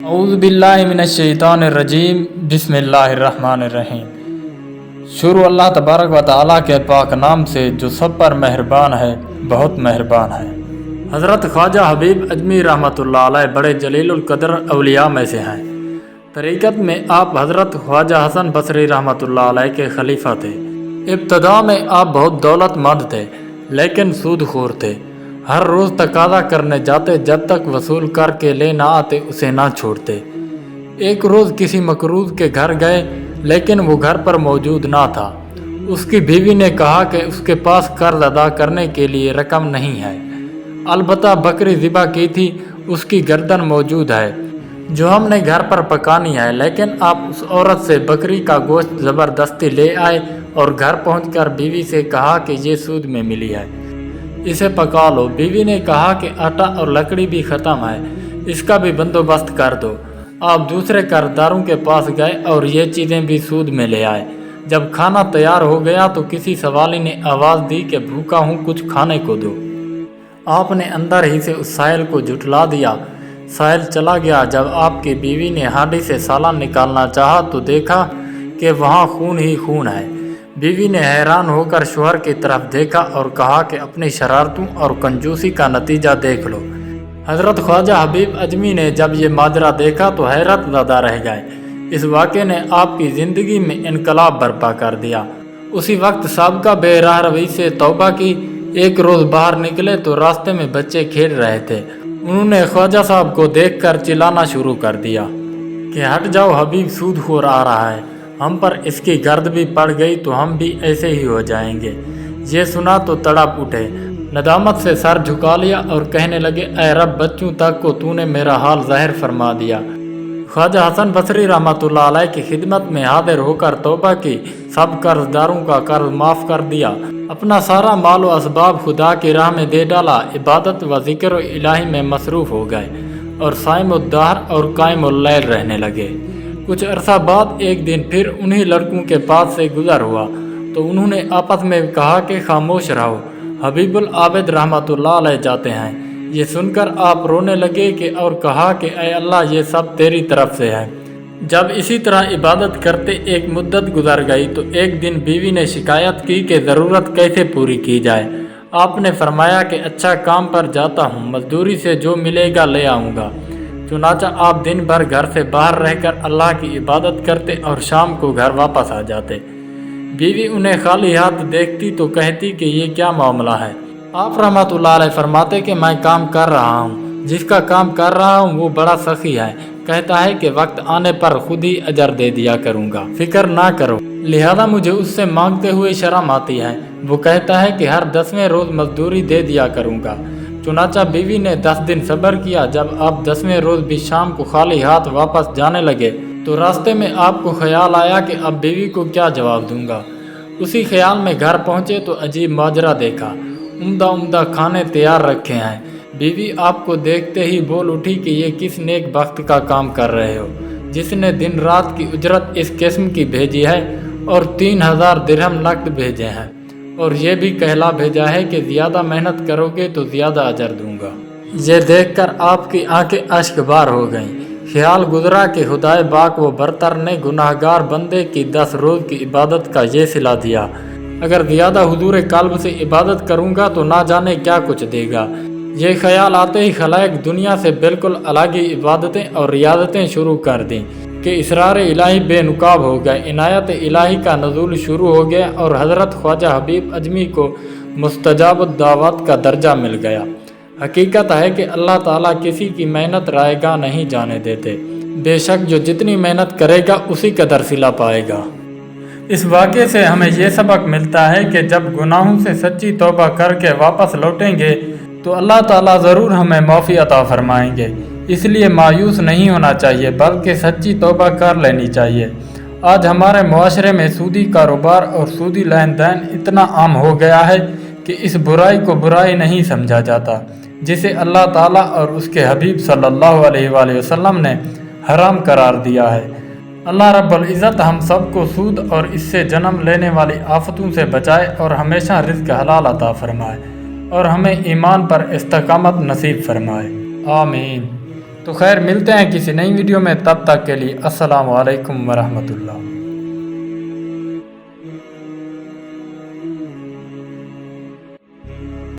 اعوذ باللہ من الشیطان الرجیم بسم اللہ الرحمن الرحیم۔ شروع اللہ تبارک و تعالیٰ کے پاک نام سے جو سب پر مہربان ہے، بہت مہربان ہے۔ حضرت خواجہ حبیب اجمی رحمۃ اللہ علیہ بڑے جلیل القدر اولیاء میں سے ہیں۔ طریقت میں آپ حضرت خواجہ حسن بصری رحمۃ اللہ علیہ کے خلیفہ تھے۔ ابتدا میں آپ بہت دولت مند تھے لیکن سود خور تھے۔ ہر روز تقاضا کرنے جاتے، جب تک وصول کر کے لے نہ آتے اسے نہ چھوڑتے۔ ایک روز کسی مقروض کے گھر گئے لیکن وہ گھر پر موجود نہ تھا۔ اس کی بیوی نے کہا کہ اس کے پاس قرض ادا کرنے کے لیے رقم نہیں ہے، البتہ بکری ذبح کی تھی، اس کی گردن موجود ہے جو ہم نے گھر پر پکانی ہے، لیکن آپ اس عورت سے بکری کا گوشت زبردستی لے آئے اور گھر پہنچ کر بیوی سے کہا کہ یہ سود میں ملی ہے، اسے پکا لو۔ بیوی نے کہا کہ آٹا اور لکڑی بھی ختم ہے، اس کا بھی بندوبست کر دو۔ آپ دوسرے قرضداروں کے پاس گئے اور یہ چیزیں بھی سود میں لے آئے۔ جب کھانا تیار ہو گیا تو کسی سوالی نے آواز دی کہ بھوکا ہوں، کچھ کھانے کو دو۔ آپ نے اندر ہی سے اس سائل کو جھٹلا دیا۔ سائل چلا گیا۔ جب آپ کی بیوی نے ہانڈی سے سالن نکالنا چاہا تو دیکھا کہ وہاں خون ہی خون ہے۔ بیوی نے حیران ہو کر شوہر کی طرف دیکھا اور کہا کہ اپنی شرارتوں اور کنجوسی کا نتیجہ دیکھ لو۔ حضرت خواجہ حبیب اجمی نے جب یہ ماجرا دیکھا تو حیرت زدہ رہ گئے۔ اس واقعے نے آپ کی زندگی میں انقلاب برپا کر دیا۔ اسی وقت سابقہ بے راہ روی سے توبہ کی۔ ایک روز باہر نکلے تو راستے میں بچے کھیل رہے تھے۔ انہوں نے خواجہ صاحب کو دیکھ کر چلانا شروع کر دیا کہ ہٹ جاؤ، حبیب سود خور آ رہا ہے، ہم پر اس کی گرد بھی پڑ گئی تو ہم بھی ایسے ہی ہو جائیں گے۔ یہ سنا تو تڑپ اٹھے، ندامت سے سر جھکا لیا اور کہنے لگے، اے رب، بچوں تک کو تو نے میرا حال ظاہر فرما دیا۔ خواجہ حسن بصری رحمۃ اللہ علیہ کی خدمت میں حاضر ہو کر توبہ کی، سب قرض داروں کا قرض معاف کر دیا، اپنا سارا مال و اسباب خدا کی راہ میں دے ڈالا، عبادت و ذکر الہی میں مصروف ہو گئے اور صائم الدہر اور قائم اللیل رہنے لگے۔ کچھ عرصہ بعد ایک دن پھر انہی لڑکوں کے پاس سے گزر ہوا تو انہوں نے آپس میں کہا کہ خاموش رہو، حبیب العابد رحمۃ اللہ علیہ جاتے ہیں۔ یہ سن کر آپ رونے لگے کہ اور کہا کہ اے اللہ، یہ سب تیری طرف سے ہے۔ جب اسی طرح عبادت کرتے ایک مدت گزر گئی تو ایک دن بیوی نے شکایت کی کہ ضرورت کیسے پوری کی جائے۔ آپ نے فرمایا کہ اچھا، کام پر جاتا ہوں، مزدوری سے جو ملے گا لے آؤں گا۔ چنانچہ آپ دن بھر گھر سے باہر رہ کر اللہ کی عبادت کرتے اور شام کو گھر واپس آ جاتے۔ بیوی انہیں خالی ہاتھ دیکھتی تو کہتی کہ یہ کیا معاملہ ہے؟ آپ رحمۃ اللہ علیہ فرماتے کہ میں کام کر رہا ہوں، جس کا کام کر رہا ہوں وہ بڑا سخی ہے، کہتا ہے کہ وقت آنے پر خود ہی اجر دے دیا کروں گا، فکر نہ کرو، لہذا مجھے اس سے مانگتے ہوئے شرم آتی ہے۔ وہ کہتا ہے کہ ہر 10ویں روز مزدوری دے دیا کروں گا۔ چنانچہ بیوی نے 10 دن صبر کیا۔ جب آپ 10ویں روز بھی شام کو خالی ہاتھ واپس جانے لگے تو راستے میں آپ کو خیال آیا کہ اب بیوی کو کیا جواب دوں گا۔ اسی خیال میں گھر پہنچے تو عجیب ماجرا دیکھا، عمدہ عمدہ کھانے تیار رکھے ہیں۔ بیوی آپ کو دیکھتے ہی بول اٹھی کہ یہ کس نیک بخت کا کام کر رہے ہو، جس نے دن رات کی اجرت اس قسم کی بھیجی ہے اور 3000 درہم نقد بھیجے ہیں، اور یہ بھی کہلا بھیجا ہے کہ زیادہ محنت کرو گے تو زیادہ اجر دوں گا۔ یہ دیکھ کر آپ کی آنکھیں اشک بار ہو گئیں۔ خیال گزرا کہ خدائے پاک و برتر نے گناہ گار بندے کی 10 روز کی عبادت کا یہ صلہ دیا، اگر زیادہ حضور قلب سے عبادت کروں گا تو نہ جانے کیا کچھ دے گا۔ یہ خیال آتے ہی خلائق دنیا سے بالکل الگ ہی عبادتیں اور ریاضتیں شروع کر دیں کہ اسرار الہی بے نقاب ہو گئے، عنایت الہی کا نزول شروع ہو گیا اور حضرت خواجہ حبیب اجمی کو مستجاب الدعوات کا درجہ مل گیا۔ حقیقت ہے کہ اللہ تعالیٰ کسی کی محنت رائے گاہ نہیں جانے دیتے، بے شک جو جتنی محنت کرے گا اسی قدر صلہ پائے گا۔ اس واقعے سے ہمیں یہ سبق ملتا ہے کہ جب گناہوں سے سچی توبہ کر کے واپس لوٹیں گے تو اللہ تعالیٰ ضرور ہمیں معافی عطا فرمائیں گے۔ اس لیے مایوس نہیں ہونا چاہیے بلکہ سچی توبہ کر لینی چاہیے۔ آج ہمارے معاشرے میں سودی کاروبار اور سودی لین دین اتنا عام ہو گیا ہے کہ اس برائی کو برائی نہیں سمجھا جاتا جسے اللہ تعالیٰ اور اس کے حبیب صلی اللہ علیہ وآلہ وسلم نے حرام قرار دیا ہے۔ اللہ رب العزت ہم سب کو سود اور اس سے جنم لینے والی آفتوں سے بچائے اور ہمیشہ رزق حلال عطا فرمائے اور ہمیں ایمان پر استقامت نصیب فرمائے، آمین۔ تو خیر ملتے ہیں کسی نئی ویڈیو میں، تب تک کے لیے السلام علیکم ورحمۃ اللہ۔